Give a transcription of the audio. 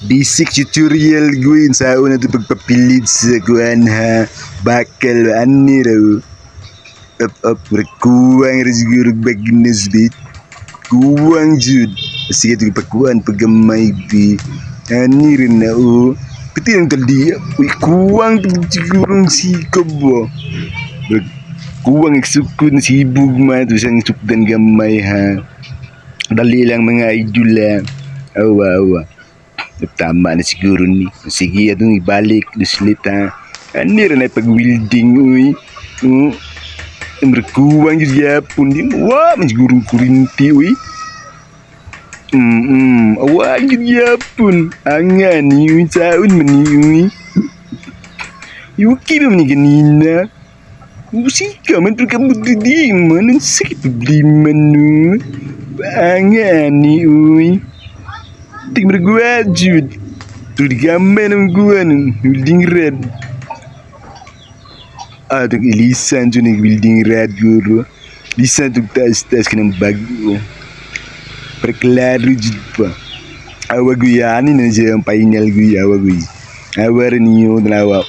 Basic tutorial gue sa una tu pagpapilit sa kuan ha bakal ani raw up berkuang siguro bagnes bit kuang jud sige tu pakuan pagamay bi ani rin na o piti ang taldi kuang siguro sikab bo kuang eksukun sibug ma tu sang sukdan gamay ha dali lang mga idol lang awa tama na siguro ni. Sige, atong ibalik. Luslit ha. Ano rin ay pag-welding, uy. Merkuwang yung yapon. Di mo, man sigurong kurinti, uy. Awag yung yapon. Angan, yung saon man uy. Yuki naman ni kanina. Musika man, pagkabuti di man. Ang sakit problema, no. Angan, uy. Ting berguajud tu digambar ng gua ng building red tu ilisan tu ng building red guru lisan tu tas kanang bago perklaro jud pa awa guyani na siya ang painal guya awa guy awa rin niyo dalawa